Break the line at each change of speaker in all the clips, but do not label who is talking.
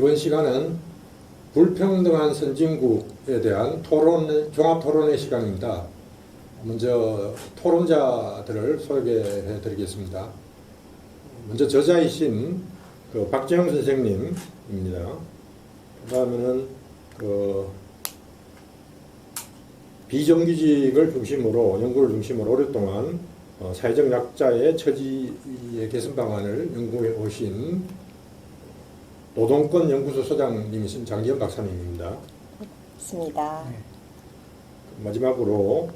이번 시간은 불평등한 선진국에 대한 종합 토론의 시간입니다. 먼저 토론자들을 소개해 드리겠습니다. 먼저 저자이신 박재영 선생님입니다. 그 다음에는 비정규직을 중심으로, 연구를 중심으로 오랫동안 사회적 약자의 처지의 개선 방안을 연구해 오신 노동권 연구소 소장님이신 장기현 박사님입니다.
맞습니다.
마지막으로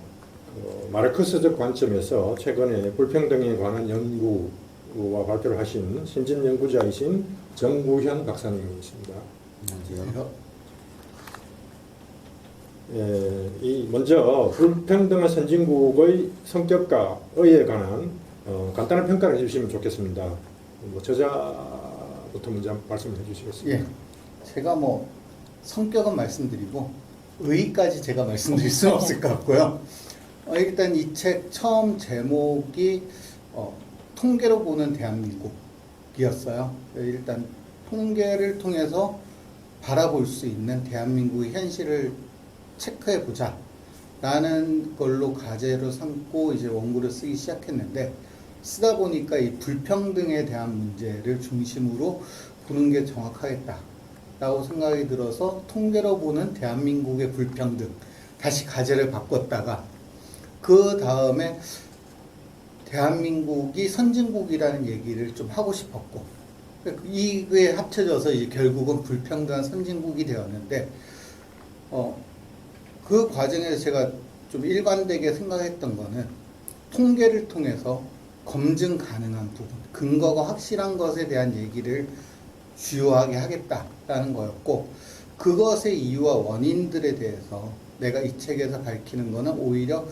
마르크스적 관점에서 최근에 불평등에 관한 연구와 발표를 하신 신진 연구자이신 정구현 박사님이십니다.
안녕하세요.
먼저 불평등한 선진국의 성격과 의에 관한 간단한 평가를 해주시면 좋겠습니다. 저자부터 먼저 말씀해 주시겠습니다.
예, 제가 성격은 말씀드리고 의의까지 제가 말씀드릴 수는 없을 것 같고요. 일단 이 책 처음 제목이 통계로 보는 대한민국이었어요. 일단 통계를 통해서 바라볼 수 있는 대한민국의 현실을 체크해보자 라는 걸로 과제로 삼고 이제 원고를 쓰기 시작했는데, 쓰다 보니까 이 불평등에 대한 문제를 중심으로 보는 게 정확하겠다 라고 생각이 들어서 통계로 보는 대한민국의 불평등, 다시 과제를 바꿨다가 그 다음에 대한민국이 선진국이라는 얘기를 좀 하고 싶었고, 이게 합쳐져서 이제 결국은 불평등한 선진국이 되었는데, 그 과정에서 제가 좀 일관되게 생각했던 거는 통계를 통해서 검증 가능한 부분, 근거가 확실한 것에 대한 얘기를 주요하게 하겠다라는 거였고, 그것의 이유와 원인들에 대해서 내가 이 책에서 밝히는 거는 오히려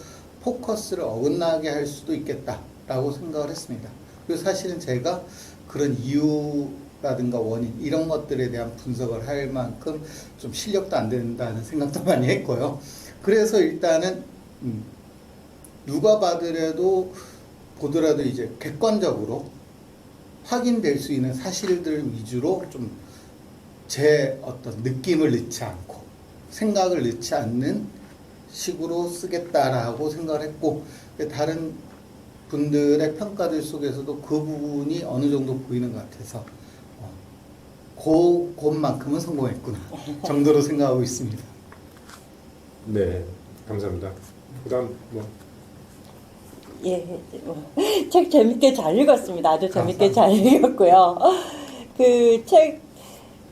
포커스를 어긋나게 할 수도 있겠다라고 생각을 했습니다. 그리고 사실은 제가 그런 이유라든가 원인 이런 것들에 대한 분석을 할 만큼 좀 실력도 안 된다는 생각도 많이 했고요. 그래서 일단은 누가 보더라도 이제 객관적으로 확인될 수 있는 사실들 위주로 좀 제 어떤 느낌을 넣지 않고 생각을 넣지 않는 식으로 쓰겠다라고 생각을 했고, 다른 분들의 평가들 속에서도 그 부분이 어느 정도 보이는 것 같아서 그것만큼은 성공했구나 정도로 생각하고 있습니다.
네, 감사합니다. 그다음
예, 책 재밌게 잘 읽었습니다. 아주 재밌게 잘 읽었고요. 그 책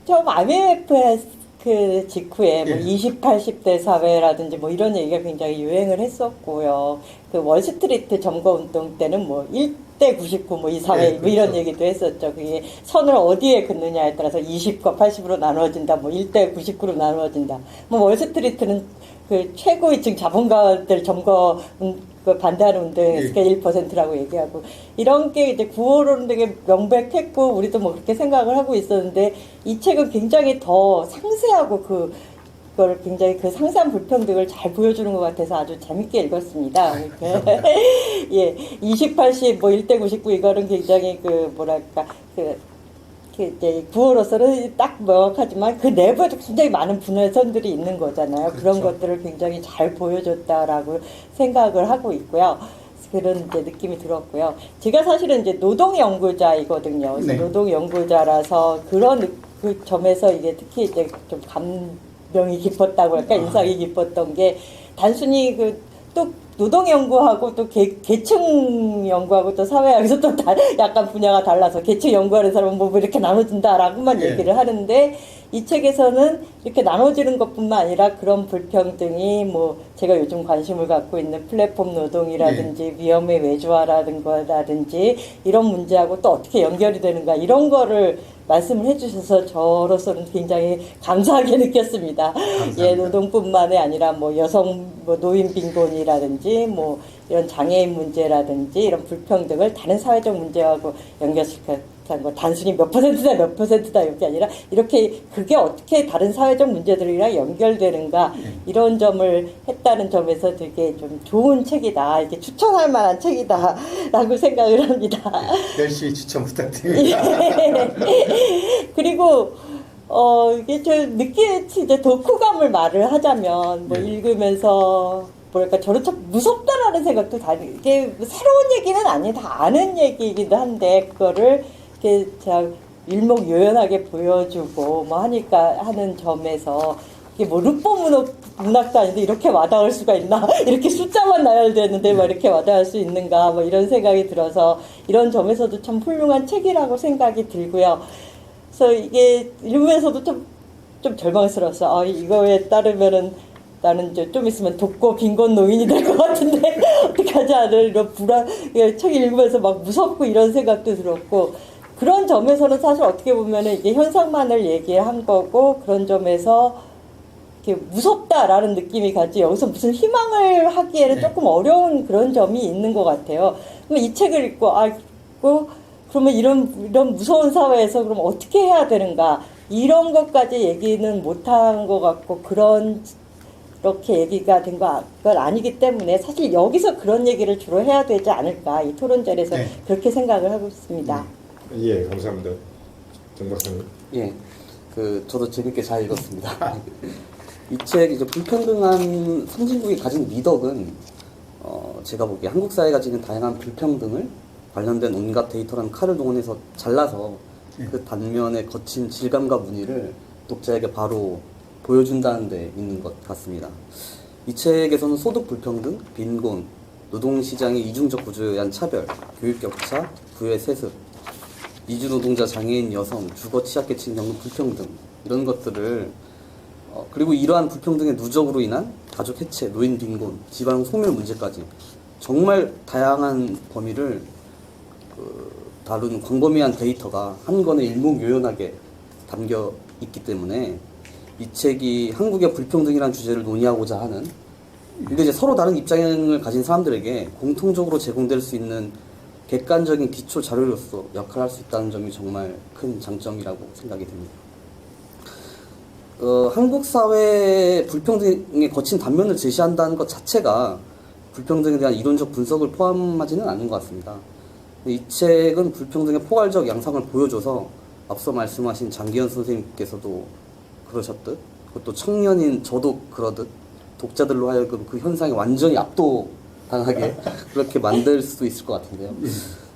처음 IMF 그 직후에 뭐 20, 80대 사회라든지 뭐 이런 얘기가 굉장히 유행을 했었고요. 그 월스트리트 점거 운동 때는 뭐 1대 99 뭐 이 사회 뭐 이런 얘기도 했었죠. 그게 선을 어디에 긋느냐에 따라서 20과 80으로 나누어진다. 뭐 1대 99로 나누어진다. 뭐 월스트리트는 그 최고위층 자본가들 점거 그 반대하는 운동에서 1%라고 얘기하고, 이런 게 이제 구호로는 되게 명백했고 우리도 뭐 그렇게 생각을 하고 있었는데, 이 책은 굉장히 더 상세하고 그걸 굉장히 그 상세한 불평등을 잘 보여주는 것 같아서 아주 재밌게 읽었습니다. 예, 20, 80, 뭐 1대 99 이거는 굉장히 이제 구호로서는 딱 명확하지만 그 내부에도 굉장히 많은 분해선들이 있는 거잖아요.
그렇죠.
그런 것들을 굉장히 잘 보여줬다라고 생각을 하고 있고요. 그런 이제 느낌이 들었고요. 제가 사실은 이제 노동 연구자이거든요. 그래서
네.
노동 연구자라서 그런 그 점에서 이게 특히 이제 좀 감명이 깊었다고 할까, 인상이 깊었던 게, 단순히 또 노동 연구하고 또 계층 연구하고 또 사회학에서 또 약간 분야가 달라서 계층 연구하는 사람은 뭐 이렇게 나눠진다라고만 얘기를 하는데, 이 책에서는 이렇게 나눠지는 것뿐만 아니라 그런 불평등이 뭐 제가 요즘 관심을 갖고 있는 플랫폼 노동이라든지 위험의 외주화라든지 이런 문제하고 또 어떻게 연결이 되는가, 이런 거를 말씀을 해주셔서 저로서는 굉장히 감사하게 느꼈습니다.
감사합니다.
예, 노동뿐만이 아니라 뭐 여성 뭐 노인 빈곤이라든지 뭐 이런 장애인 문제라든지 이런 불평등을 다른 사회적 문제하고 연결시켜 뭐 단순히 몇 퍼센트다 이게 아니라 이렇게 그게 어떻게 다른 사회적 문제들이랑 연결되는가, 이런 점을 했다는 점에서 되게 좀 좋은 책이다, 이렇게 추천할 만한 책이다라고 생각을 합니다.
열심히 추천 부탁드립니다.
그리고 이게 좀 느끼, 이제 독후감을 말을 하자면, 뭐,
네.
읽으면서, 뭐랄까, 저는 참 무섭다라는 생각도 이게 뭐 새로운 얘기는 아니, 다 아는 얘기이기도 한데, 그거를, 이렇게, 참, 일목요연하게 보여주고, 뭐, 하니까, 하는 점에서, 이게 뭐, 문학도 아닌데, 이렇게 와닿을 수가 있나? 이렇게 숫자만 나열되는데 뭐, 이렇게 와닿을 수 있는가? 뭐, 이런 생각이 들어서, 이런 점에서도 참 훌륭한 책이라고 생각이 들고요. 그래서 이게 읽으면서도 좀 절망스러웠어. 이거에 따르면은 나는 이제 좀 있으면 독고 빈곤 노인이 될 것 같은데 어떡하지 않을 이런 불안, 책 읽으면서 막 무섭고 이런 생각도 들었고 그런 점에서는 사실 어떻게 보면은 이게 현상만을 얘기한 거고 그런 점에서 이렇게 무섭다라는 느낌이 갔지 여기서 무슨 희망을 하기에는
네.
조금 어려운 그런 점이 있는 것 같아요. 그럼 이 책을 읽고 그러면 이런 무서운 사회에서 그럼 어떻게 해야 되는가 이런 것까지 얘기는 못한 것 같고 그렇게 얘기가 된 건 아니기 때문에 사실 여기서 그런 얘기를 주로 해야 되지 않을까 이 토론전에서
네.
그렇게 생각을 하고 있습니다.
예, 감사합니다. 정 박사님.
예, 저도 재밌게 잘 읽었습니다. 이 책 이제 불평등한 선진국이 가진 미덕은 제가 보기에 한국 사회가 지닌 다양한 불평등을 관련된 온갖 데이터라는 칼을 동원해서 잘라서 그 단면의 거친 질감과 무늬를 독자에게 바로 보여준다는 데 있는 것 같습니다. 이 책에서는 소득 불평등, 빈곤, 노동시장의 이중적 구조에 의한 차별, 교육 격차, 부의 세습, 이주 노동자, 장애인, 여성, 주거 취약계층 겪는 불평등 이런 것들을 그리고 이러한 불평등의 누적으로 인한 가족 해체, 노인 빈곤, 지방 소멸 문제까지 정말 다양한 범위를 다룬 광범위한 데이터가 한 권에 일목요연하게 담겨 있기 때문에 이 책이 한국의 불평등이라는 주제를 논의하고자 하는 근데 이제 서로 다른 입장을 가진 사람들에게 공통적으로 제공될 수 있는 객관적인 기초 자료로서 역할을 할 수 있다는 점이 정말 큰 장점이라고 생각이 듭니다. 한국 사회의 불평등의 거친 단면을 제시한다는 것 자체가 불평등에 대한 이론적 분석을 포함하지는 않는 것 같습니다. 이 책은 불평등의 포괄적 양상을 보여줘서 앞서 말씀하신 장기현 선생님께서도 그러셨듯 그것도 청년인 저도 그러듯 독자들로 하여금 그 현상에 완전히 압도당하게 그렇게 만들 수도 있을 것 같은데요.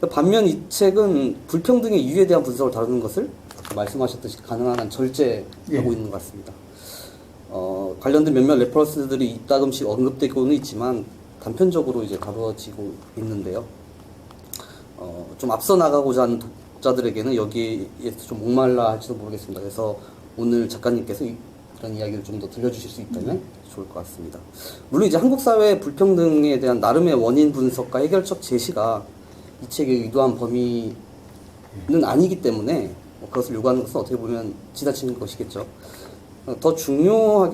반면 이 책은 불평등의 이유에 대한 분석을 다루는 것을 말씀하셨듯이 가능한 한 절제하고 있는 것 같습니다. 관련된 몇몇 레퍼런스들이 이따금씩 언급되고는 있지만 단편적으로 이제 다루어지고 있는데요. 좀 앞서 나가고자 하는 독자들에게는 여기에서 좀 목말라 할지도 모르겠습니다. 그래서 오늘 작가님께서 이런 이야기를 좀 더 들려주실 수 있다면 좋을 것 같습니다. 물론 이제 한국 사회 불평등에 대한 나름의 원인 분석과 해결책 제시가 이 책의 의도한 범위는 아니기 때문에 그것을 요구하는 것은 어떻게 보면 지나치는 것이겠죠. 더 중요한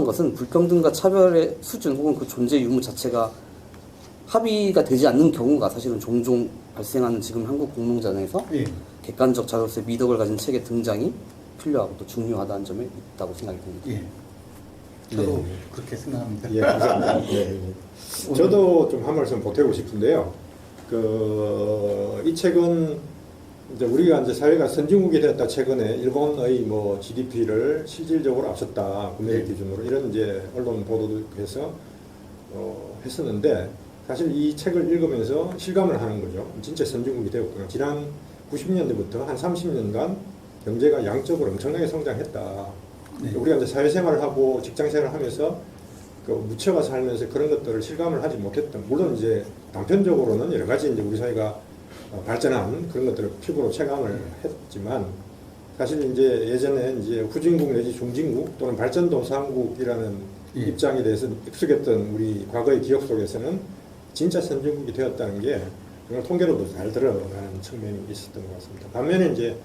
것은 불평등과 차별의 수준 혹은 그 존재 유무 자체가 합의가 되지 않는 경우가 사실은 종종 발생하는 지금 한국 공론장에서 객관적 자료로서의 미덕을 가진 책의 등장이 필요하고 또 중요하다는 점에 있다고 생각이 듭니다.
저도
네.
그렇게 생각합니다.
예, 감사합니다. 예, 예. 저도 좀 한 말씀 보태고 싶은데요. 이 책은 이제 우리가 이제 사회가 선진국이 되었다 최근에 일본의 뭐 GDP를 실질적으로 앞섰다 국내 기준으로 이런 이제 언론 보도도 해서 했었는데 사실 이 책을 읽으면서 실감을 하는 거죠. 진짜 선진국이 되었구나. 지난 90년대부터 한 30년간 경제가 양적으로 엄청나게 성장했다. 우리가 이제 사회생활을 하고 직장생활을 하면서 묻혀가 살면서 그런 것들을 실감을 하지 못했던, 물론 이제 단편적으로는 여러 가지 이제 우리 사회가 발전한 그런 것들을 피부로 체감을 했지만, 사실 이제 예전에 이제 후진국 내지 중진국 또는 발전도상국이라는 입장에 대해서 익숙했던 우리 과거의 기억 속에서는 진짜 선진국이 되었다는 게 정말 통계로도 잘 들어가는 측면이 있었던 것 같습니다. 반면에 이제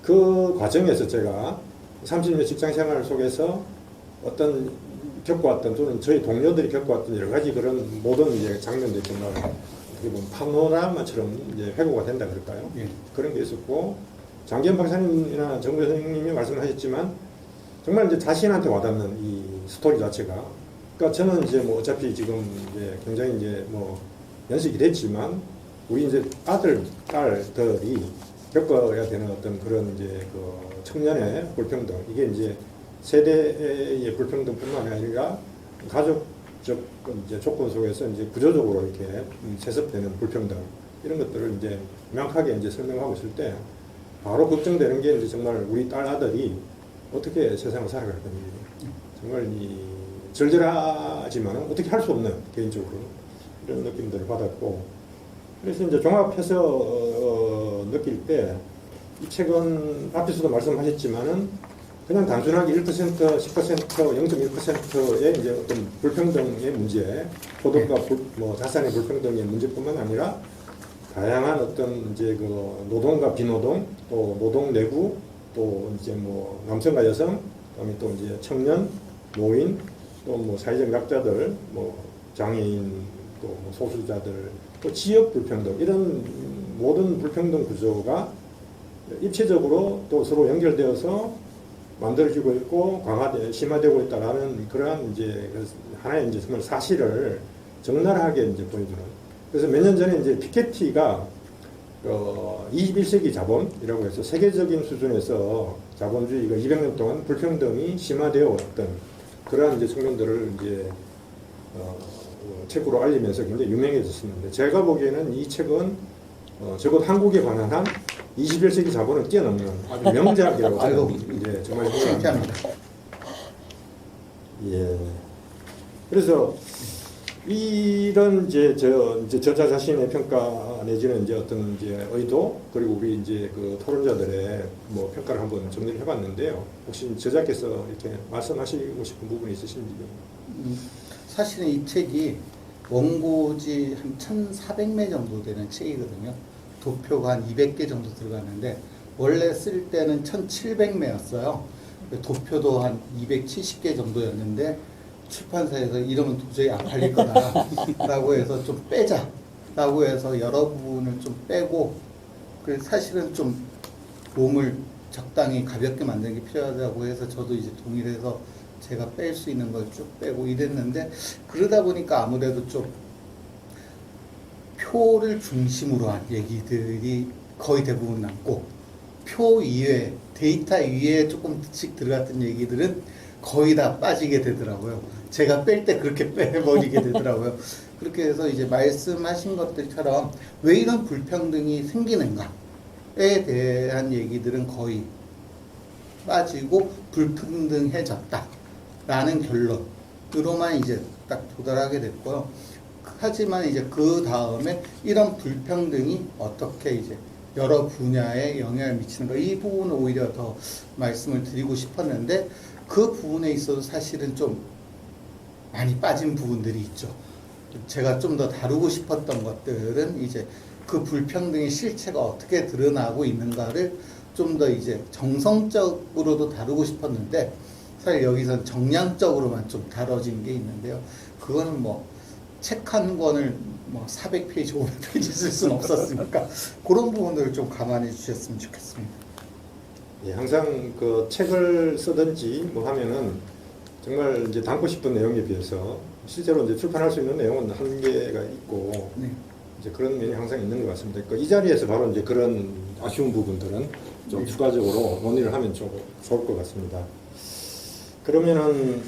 그 과정에서 제가 30년 직장 생활 속에서 겪어왔던 또는 저희 동료들이 겪어왔던 여러 가지 그런 모든 이제 장면들이 정말 어떻게 보면 파노라마처럼 이제 회고가 된다 그럴까요? 그런 게 있었고, 장기현 박사님이나 정부 선생님이 말씀하셨지만 정말 이제 자신한테 와닿는 이 스토리 자체가, 그러니까 저는 이제 뭐 어차피 지금 이제 굉장히 이제 뭐 연식이 됐지만 우리 이제 아들, 딸들이 겪어야 되는 어떤 그런 이제 그 청년의 불평등, 이게 이제 세대의 불평등뿐만 아니라 가족적 이제 조건 속에서 이제 구조적으로 이렇게 세습되는 불평등, 이런 것들을 이제 명확하게 이제 설명하고 있을 때 바로 걱정되는 게 이제 정말 우리 딸 아들이 어떻게 세상을 살아갈 건지, 정말 이 절절하지만 어떻게 할 수 없는, 개인적으로 이런 느낌들을 받았고, 그래서 이제 종합해서 느낄 때 이 책은 앞에서도 말씀하셨지만은 그냥 단순하게 1%, 10%, 0.1%의 이제 어떤 불평등의 문제, 소득과 뭐 자산의 불평등의 문제뿐만 아니라 다양한 어떤 이제 그 노동과 비노동, 또 노동 내구, 또 이제 뭐 남성과 여성, 그다음에 또 이제 청년, 노인, 또 뭐 사회적 약자들, 뭐 장애인, 또 뭐 소수자들, 또 지역 불평등, 이런 모든 불평등 구조가 입체적으로 또 서로 연결되어서 만들어지고 있고 심화되고 있다라는 그러한 이제 하나의 이제 정말 사실을 적나라하게 이제 보여주는. 그래서 몇 년 전에 이제 피케티가 21세기 자본이라고 해서 세계적인 수준에서 자본주의가 200년 동안 불평등이 심화되어 왔던 그러한 이제 측면들을 이제 책으로 알리면서 굉장히 유명해졌었는데, 제가 보기에는 이 책은 적어도 한국에 관한 한 21세기 자본을 뛰어넘는 아주 명작이라고 저는 이제 정말
칭찬합니다.
예. 그래서 이런 이제 저자 자신의 평가 내지는 이제 어떤 이제 의도, 그리고 우리 이제 그 토론자들의 뭐 평가를 한번 정리를 해봤는데요. 혹시 저자께서 이렇게 말씀하시고 싶은 부분이 있으신지요?
사실은 이 책이 원고지 한 1,400매 정도 되는 책이거든요. 도표가 한 200개 정도 들어갔는데 원래 쓸 때는 1,700매였어요. 도표도 한 270개 정도였는데 출판사에서 이러면 도저히 안 팔릴 거다라고 해서 좀 빼자라고 해서 여러 부분을 좀 빼고, 그래서 사실은 좀 몸을 적당히 가볍게 만드는 게 필요하다고 해서 저도 이제 동의를 해서 제가 뺄 수 있는 걸 쭉 빼고 이랬는데, 그러다 보니까 아무래도 좀 표를 중심으로 한 얘기들이 거의 대부분 남고, 표 이외에 데이터 위에 조금씩 들어갔던 얘기들은 거의 다 빠지게 되더라고요. 제가 뺄 때 그렇게 빼버리게 되더라고요. 그렇게 해서 이제 말씀하신 것들처럼 왜 이런 불평등이 생기는가에 대한 얘기들은 거의 빠지고 불평등해졌다라는 결론으로만 이제 딱 도달하게 됐고요. 하지만 이제 그 다음에 이런 불평등이 어떻게 이제 여러 분야에 영향을 미치는 가, 이 부분을 오히려 더 말씀을 드리고 싶었는데, 그 부분에 있어서 사실은 좀 많이 빠진 부분들이 있죠. 제가 좀 더 다루고 싶었던 것들은 이제 그 불평등의 실체가 어떻게 드러나고 있는가를 좀 더 이제 정성적으로도 다루고 싶었는데, 사실 여기서는 정량적으로만 좀 다뤄진 게 있는데요. 그거는 뭐 책 한 권을 뭐 400페이지, 500페이지 쓸 수는 없었으니까 그런 부분들을 좀 감안해 주셨으면 좋겠습니다.
예, 항상 그 책을 쓰든지 뭐 하면은 정말 이제 담고 싶은 내용에 비해서 실제로 이제 출판할 수 있는 내용은 한계가 있고,
네.
이제 그런 면이 항상 있는 것 같습니다. 그러니까 이 자리에서 바로 이제 그런 아쉬운 부분들은 좀 추가적으로 논의를 하면 좀 좋을 것 같습니다. 그러면은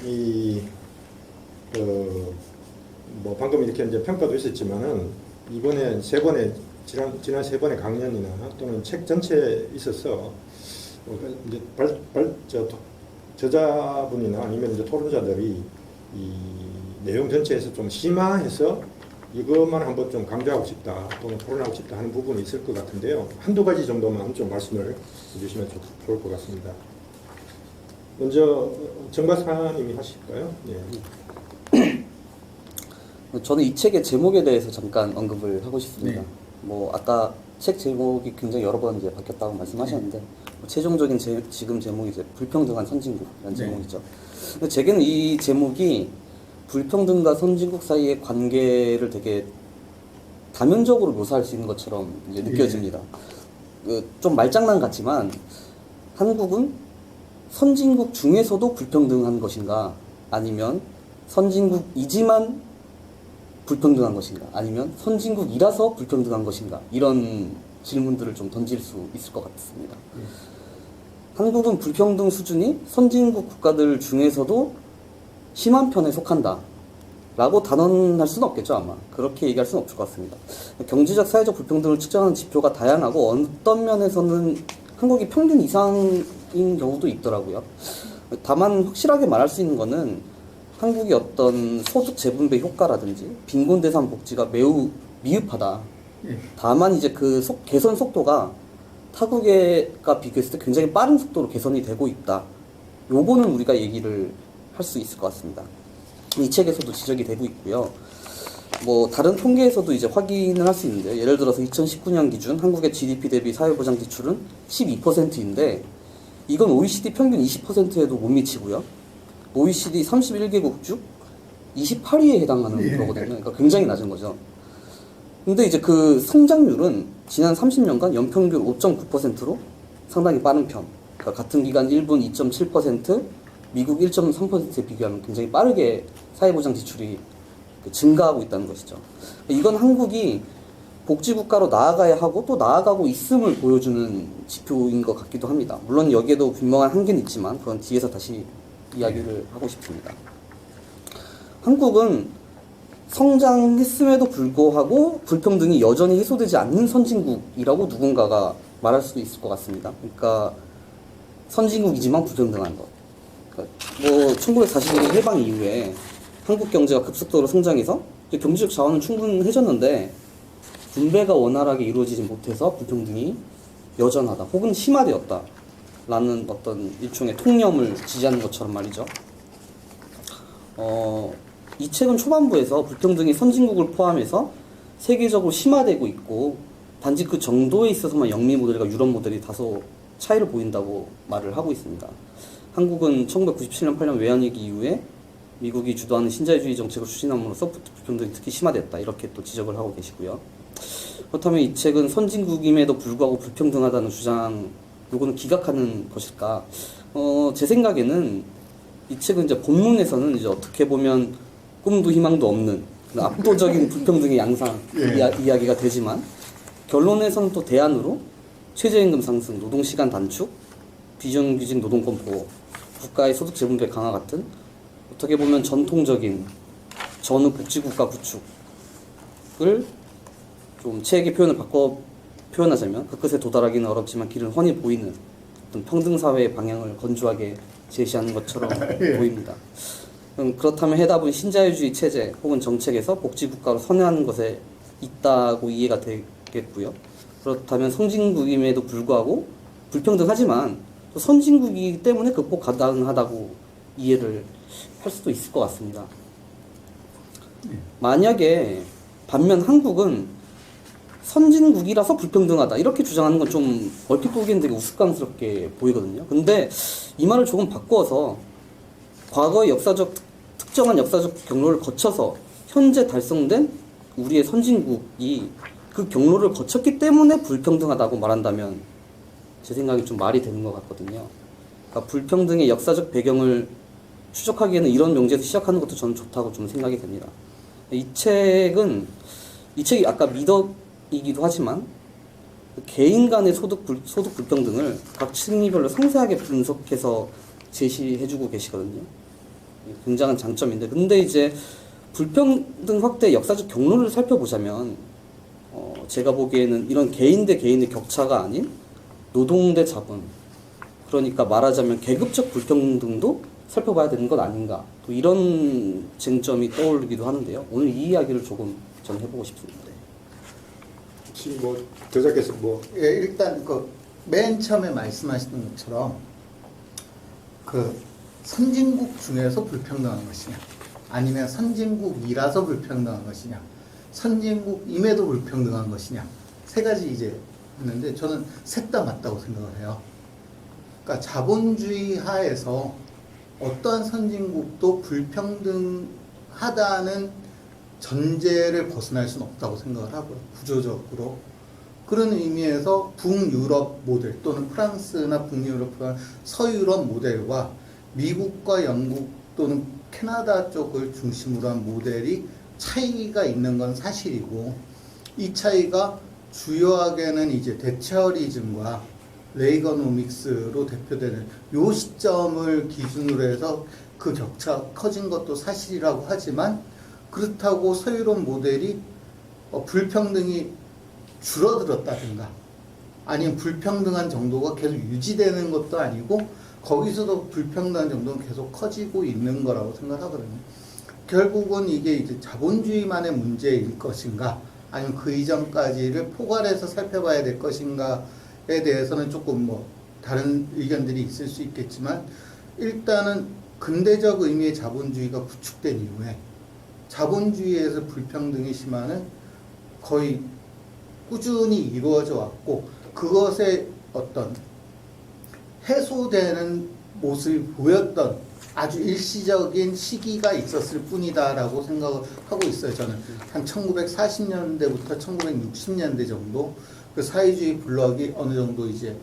뭐 방금 이렇게 이제 평가도 있었지만은 이번에 지난 세 번의 강연이나 또는 책 전체에 있어서 이제 저자분이나 아니면 이제 토론자들이 이 내용 전체에서 좀 심화해서 이것만 한번 좀 강조하고 싶다 또는 토론하고 싶다 하는 부분이 있을 것 같은데요. 한두 가지 정도만 좀 말씀을 해주시면 좋을 것 같습니다. 먼저 정 박사님이 하실까요? 예.
저는 이 책의 제목에 대해서 잠깐 언급을 하고 싶습니다.
네.
뭐 아까 책 제목이 굉장히 여러 번 이제 바뀌었다고 말씀하셨는데, 뭐 최종적인 지금 제목이 이제 불평등한 선진국이라는
네.
제목이죠. 근데 제게는 이 제목이 불평등과 선진국 사이의 관계를 되게 다면적으로 묘사할 수 있는 것처럼 이제 느껴집니다. 좀 말장난 같지만 한국은 선진국 중에서도 불평등한 것인가, 아니면 선진국이지만 불평등한 것인가, 아니면 선진국이라서 불평등한 것인가, 이런 질문들을 좀 던질 수 있을 것 같습니다. 한국은 불평등 수준이 선진국 국가들 중에서도 심한 편에 속한다 라고 단언할 수는 없겠죠. 아마 그렇게 얘기할 수는 없을 것 같습니다. 경제적 사회적 불평등을 측정하는 지표가 다양하고 어떤 면에서는 한국이 평균 이상인 경우도 있더라고요. 다만 확실하게 말할 수 있는 거는 한국의 어떤 소득 재분배 효과라든지 빈곤 대상 복지가 매우 미흡하다. 다만 이제 그 개선 속도가 타국과 비교했을 때 굉장히 빠른 속도로 개선이 되고 있다. 요거는 우리가 얘기를 할 수 있을 것 같습니다. 이 책에서도 지적이 되고 있고요. 뭐 다른 통계에서도 이제 확인을 할 수 있는데요. 예를 들어서 2019년 기준 한국의 GDP 대비 사회보장 지출은 12%인데 이건 OECD 평균 20%에도 못 미치고요. OECD 31개국 중 28위에 해당하는 거거든요. 그러니까 굉장히 낮은 거죠. 근데 이제 그 성장률은 지난 30년간 연평균 5.9%로 상당히 빠른 편. 그러니까 같은 기간 일본 2.7%, 미국 1.3%에 비교하면 굉장히 빠르게 사회보장 지출이 증가하고 있다는 것이죠. 이건 한국이 복지국가로 나아가야 하고 또 나아가고 있음을 보여주는 지표인 것 같기도 합니다. 물론 여기에도 분명한 한계는 있지만 그건 뒤에서 다시 이야기를 하고 싶습니다. 한국은 성장했음에도 불구하고 불평등이 여전히 해소되지 않는 선진국이라고 누군가가 말할 수도 있을 것 같습니다. 그러니까 선진국이지만 불평등한 것. 그러니까 뭐 1941년 해방 이후에 한국 경제가 급속도로 성장해서 경제적 자원은 충분해졌는데 분배가 원활하게 이루어지지 못해서 불평등이 여전하다 혹은 심화되었다 라는 어떤 일종의 통념을 지지하는 것처럼 말이죠. 이 책은 초반부에서 불평등이 선진국을 포함해서 세계적으로 심화되고 있고 단지 그 정도에 있어서만 영미 모델과 유럽 모델이 다소 차이를 보인다고 말을 하고 있습니다. 한국은 1997년 8년 외환위기 이후에 미국이 주도하는 신자유주의 정책을 추진함으로써 불평등이 특히 심화됐다 이렇게 또 지적을 하고 계시고요. 그렇다면 이 책은 선진국임에도 불구하고 불평등하다는 주장 요거는 기각하는 것일까? 제 생각에는 이 책은 이제 본문에서는 이제 어떻게 보면 꿈도 희망도 없는 압도적인 불평등의 양상 이야기가 되지만 결론에서는 또 대안으로 최저임금 상승, 노동시간 단축, 비정규직 노동권 보호, 국가의 소득 재분배 강화 같은 어떻게 보면 전통적인 전후 복지국가 구축을 좀 책의 표현을 바꿔 표현하자면 그 끝에 도달하기는 어렵지만 길은 훤히 보이는 어떤 평등사회의 방향을 건조하게 제시하는 것처럼 보입니다. 그렇다면 해답은 신자유주의 체제 혹은 정책에서 복지국가로 선회하는 것에 있다고 이해가 되겠고요. 그렇다면 선진국임에도 불구하고 불평등하지만 또 선진국이기 때문에 극복 가능하다고 이해를 할 수도 있을 것 같습니다. 만약에 반면 한국은 선진국이라서 불평등하다 이렇게 주장하는 건 좀 얼핏 보기엔 되게 우스꽝스럽게 보이거든요. 근데 이 말을 조금 바꾸어서 과거의 특정한 역사적 경로를 거쳐서 현재 달성된 우리의 선진국이 그 경로를 거쳤기 때문에 불평등하다고 말한다면 제 생각에 좀 말이 되는 것 같거든요. 그러니까 불평등의 역사적 배경을 추적하기에는 이런 명제에서 시작하는 것도 저는 좋다고 좀 생각이 됩니다. 이 책이 아까 미덕이기도 하지만 개인 간의 소득 불평등을 각 층위별로 상세하게 분석해서 제시해주고 계시거든요. 굉장한 장점인데, 근데 이제 불평등 확대의 역사적 경로를 살펴보자면 제가 보기에는 이런 개인 대 개인의 격차가 아닌 노동 대 자본, 그러니까 말하자면 계급적 불평등도 살펴봐야 되는 것 아닌가, 또 이런 쟁점이 떠오르기도 하는데요. 오늘 이 이야기를 조금 전 해보고 싶습니다.
지금 뭐 저자께서 뭐
일단 맨 처음에 말씀하신 것처럼 선진국 중에서 불평등한 것이냐, 아니면 선진국이라서 불평등한 것이냐, 선진국임에도 불평등한 것이냐, 세 가지 이제 있는데 저는 셋 다 맞다고 생각을 해요. 그러니까 자본주의 하에서 어떠한 선진국도 불평등하다는 전제를 벗어날 수는 없다고 생각을 하고요. 구조적으로. 그런 의미에서 북유럽 모델 또는 프랑스나 북유럽, 서유럽 모델과 미국과 영국 또는 캐나다 쪽을 중심으로 한 모델이 차이가 있는 건 사실이고, 이 차이가 주요하게는 이제 대체어리즘과 레이거노믹스로 대표되는 요 시점을 기준으로 해서 그 격차 커진 것도 사실이라고 하지만 그렇다고 서유럽 모델이 불평등이 줄어들었다든가 아니면 불평등한 정도가 계속 유지되는 것도 아니고 거기서도 불평등한 정도는 계속 커지고 있는 거라고 생각하거든요. 결국은 이게 이제 자본주의만의 문제일 것인가 아니면 그 이전까지를 포괄해서 살펴봐야 될 것인가에 대해서는 조금 뭐 다른 의견들이 있을 수 있겠지만 일단은 근대적 의미의 자본주의가 구축된 이후에 자본주의에서 불평등이 심화는 거의 꾸준히 이루어져 왔고 그것의 어떤 해소되는 모습이 보였던 아주 일시적인 시기가 있었을 뿐이다라고 생각을 하고 있어요. 저는 한 1940년대부터 1960년대 정도 그 사회주의 블록이 어느 정도 이제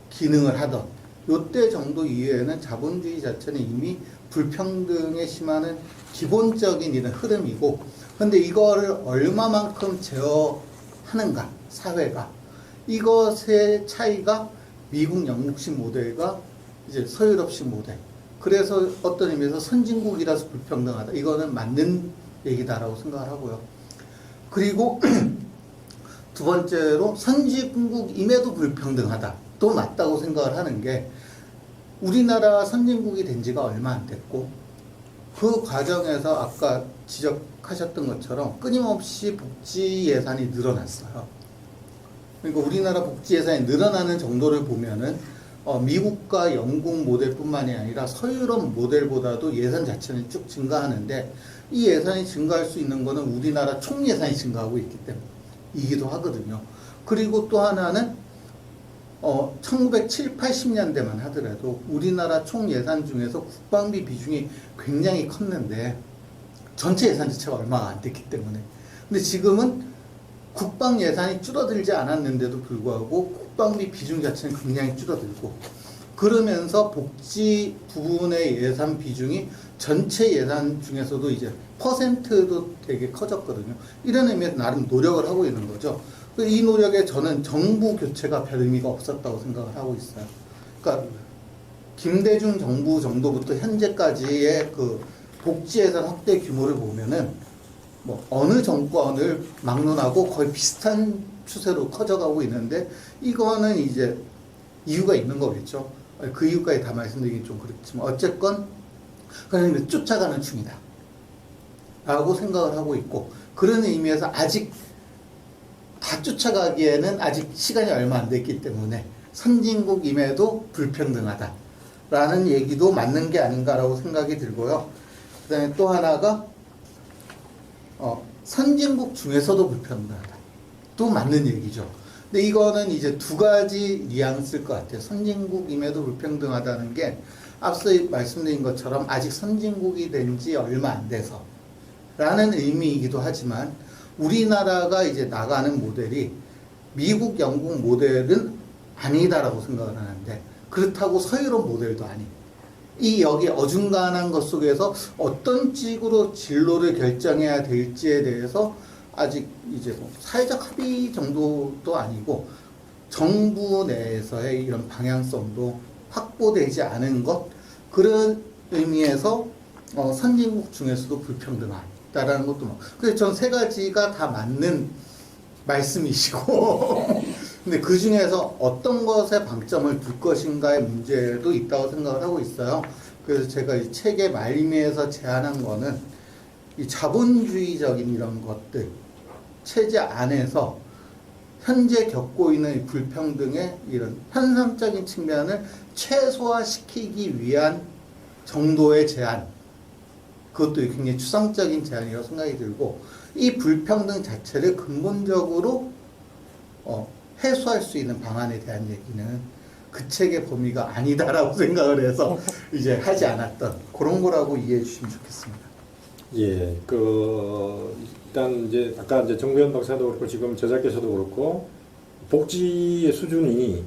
기능을 하던 요때 정도 이후에는 자본주의 자체는 이미 불평등에 심하는 기본적인 이런 흐름이고 근데 이거를 얼마만큼 제어하는가 사회가 이것의 차이가 미국 영국식 모델과 이제 서유럽식 모델 그래서 어떤 의미에서 선진국이라서 불평등하다 이거는 맞는 얘기다라고 생각을 하고요. 그리고 두 번째로 선진국임에도 불평등하다 또 맞다고 생각을 하는 게 우리나라 선진국이 된 지가 얼마 안 됐고 그 과정에서 아까 지적하셨던 것처럼 끊임없이 복지 예산이 늘어났어요. 그러니까 우리나라 복지 예산이 늘어나는 정도를 보면은 미국과 영국 모델뿐만이 아니라 서유럽 모델보다도 예산 자체는 쭉 증가하는데 이 예산이 증가할 수 있는 거는 우리나라 총 예산이 증가하고 있기 때문이기도 하거든요. 그리고 또 하나는 1970, 80년대만 하더라도 우리나라 총 예산 중에서 국방비 비중이 굉장히 컸는데 전체 예산 자체가 얼마가 안 됐기 때문에 근데 지금은 국방 예산이 줄어들지 않았는데도 불구하고 국방비 비중 자체는 굉장히 줄어들고 그러면서 복지 부분의 예산 비중이 전체 예산 중에서도 이제 퍼센트도 되게 커졌거든요. 이런 의미에서 나름 노력을 하고 있는 거죠. 이 노력에 저는 정부 교체가 별 의미가 없었다고 생각을 하고 있어요. 그러니까 김대중 정부 정도부터 현재까지의 그 복지 예산 확대 규모를 보면은 뭐 어느 정권을 막론하고 거의 비슷한 추세로 커져가고 있는데 이거는 이제 이유가 있는 거겠죠. 그 이유까지 다 말씀드리긴 좀 그렇지만 어쨌건 그냥 쫓아가는 중이다 라고 생각을 하고 있고 그런 의미에서 아직 다 쫓아가기에는 아직 시간이 얼마 안 됐기 때문에 선진국임에도 불평등하다 라는 얘기도 맞는 게 아닌가라고 생각이 들고요. 그 다음에 또 하나가 선진국 중에서도 불평등하다. 또 맞는 얘기죠. 근데 이거는 이제 두 가지 뉘앙스일 것 같아요. 선진국임에도 불평등하다는 게 앞서 말씀드린 것처럼 아직 선진국이 된 지 얼마 안 돼서 라는 의미이기도 하지만 우리나라가 이제 나가는 모델이 미국, 영국 모델은 아니다라고 생각을 하는데 그렇다고 서유럽 모델도 아니고 이 여기 어중간한 것 속에서 어떤 식으로 진로를 결정해야 될지에 대해서 아직 이제 뭐 사회적 합의 정도도 아니고 정부 내에서의 이런 방향성도 확보되지 않은 것 그런 의미에서 선진국 중에서도 불평등하다라는 것도 뭐 그래서 전 세 가지가 다 맞는 말씀이시고 근데 그 중에서 어떤 것에 방점을 둘 것인가의 문제도 있다고 생각을 하고 있어요. 그래서 제가 이 책의 말미에서 제안한 거는 이 자본주의적인 이런 것들 체제 안에서 현재 겪고 있는 이 불평등의 이런 현상적인 측면을 최소화시키기 위한 정도의 제안 그것도 굉장히 추상적인 제안이라고 생각이 들고 이 불평등 자체를 근본적으로 해소할 수 있는 방안에 대한 얘기는 그 책의 범위가 아니다라고 생각을 해서 이제 하지 않았던 그런 거라고 이해해 주시면 좋겠습니다.
예, 일단 이제 아까 이제 정부현 박사도 그렇고 지금 저자께서도 그렇고 복지의 수준이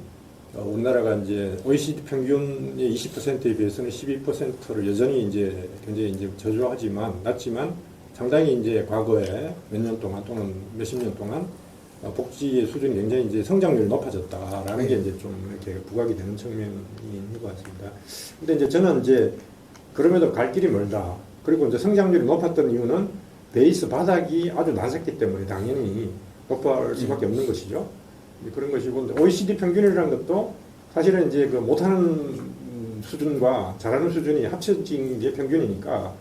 우리나라가 이제 OECD 평균의 20%에 비해서는 12%를 여전히 이제 굉장히 이제 저조하지만 낮지만 상당히 이제 과거에 몇 년 동안 또는 몇십 년 동안 복지의 수준이 굉장히 이제 성장률이 높아졌다라는 게 이제 좀 이렇게 부각이 되는 측면인 것 같습니다. 근데 이제 저는 이제 그럼에도 갈 길이 멀다. 그리고 이제 성장률이 높았던 이유는 베이스 바닥이 아주 낮았기 때문에 당연히 높을 수밖에 없는 것이죠. 그런 것이고, OECD 평균이라는 것도 사실은 이제 그 못하는 수준과 잘하는 수준이 합쳐진 게 평균이니까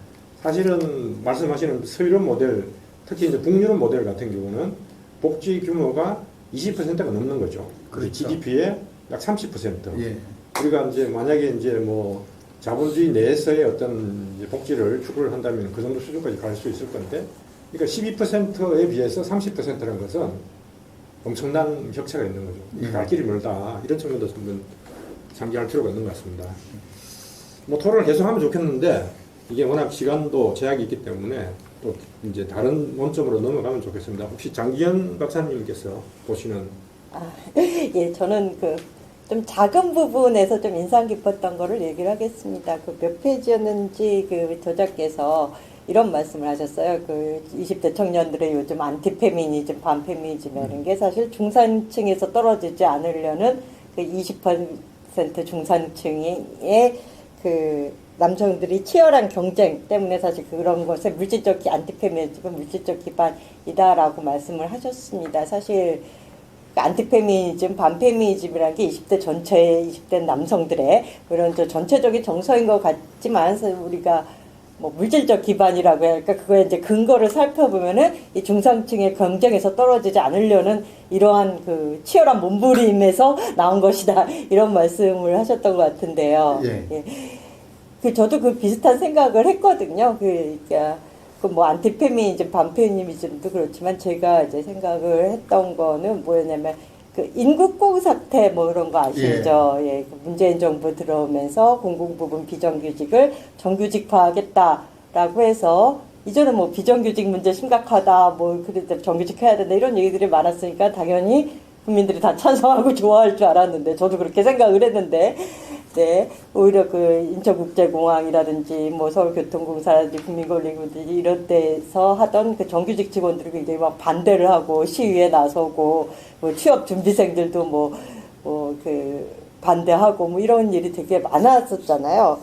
사실은 말씀하시는 서유럽 모델, 특히 이제 북유럽 모델 같은 경우는 복지 규모가 20%가 넘는 거죠.
그렇죠.
GDP의 약 30%.
예.
우리가 이제 만약에 이제 뭐 자본주의 내에서의 어떤 이제 복지를 추구를 한다면 그 정도 수준까지 갈 수 있을 건데, 그러니까 12%에 비해서 30%라는 것은 엄청난 격차가 있는 거죠. 갈 길이 멀다. 이런 측면도 한번 상기할 필요가 있는 것 같습니다. 뭐 토론을 계속하면 좋겠는데 이게 워낙 시간도 제약이 있기 때문에 또 이제 다른 원점으로 넘어가면 좋겠습니다. 혹시 장기현 박사님께서 보시는
예, 저는 그 좀 작은 부분에서 좀 인상 깊었던 거를 얘기를 하겠습니다. 그 몇 페이지였는지 그 저자께서 이런 말씀을 하셨어요. 그 20대 청년들의 요즘 안티페미니즘, 반페미니즘이라는 게 사실 중산층에서 떨어지지 않으려는 그 20% 중산층의 그 남성들이 치열한 경쟁 때문에 사실 그런 것에 물질적 안티페미니즘은 물질적 기반이다라고 말씀을 하셨습니다. 사실 안티페미니즘, 반페미니즘이라는 게 20대 전체의 20대 남성들의 그런 전체적인 정서인 것 같지만 우리가 뭐 물질적 기반이라고 해야 할까, 그거에 이제 근거를 살펴보면은 이 중산층의 경쟁에서 떨어지지 않으려는 이러한 그 치열한 몸부림에서 나온 것이다, 이런 말씀을 하셨던 것 같은데요.
예.
예. 그 저도 그 비슷한 생각을 했거든요. 그러니까 그 뭐 안티페미니즘, 반페미니즘도 그렇지만 제가 이제 생각을 했던 거는 뭐였냐면 그 인국공 사태 뭐 그런 거 아시죠? 예. 그 문재인 정부 들어오면서 공공부문 비정규직을 정규직화하겠다라고 해서 이전에 뭐 비정규직 문제 심각하다, 뭐 그래도 정규직 해야 된다 이런 얘기들이 많았으니까 당연히 국민들이 다 찬성하고 좋아할 줄 알았는데, 저도 그렇게 생각을 했는데, 네, 오히려 그 인천국제공항이라든지 뭐 서울교통공사라든지 국민권리구든지 이런 데서 하던 그 정규직 직원들이 굉장히 막 반대를 하고 시위에 나서고, 뭐 취업 준비생들도 뭐 그 반대하고 뭐 이런 일이 되게 많았었잖아요.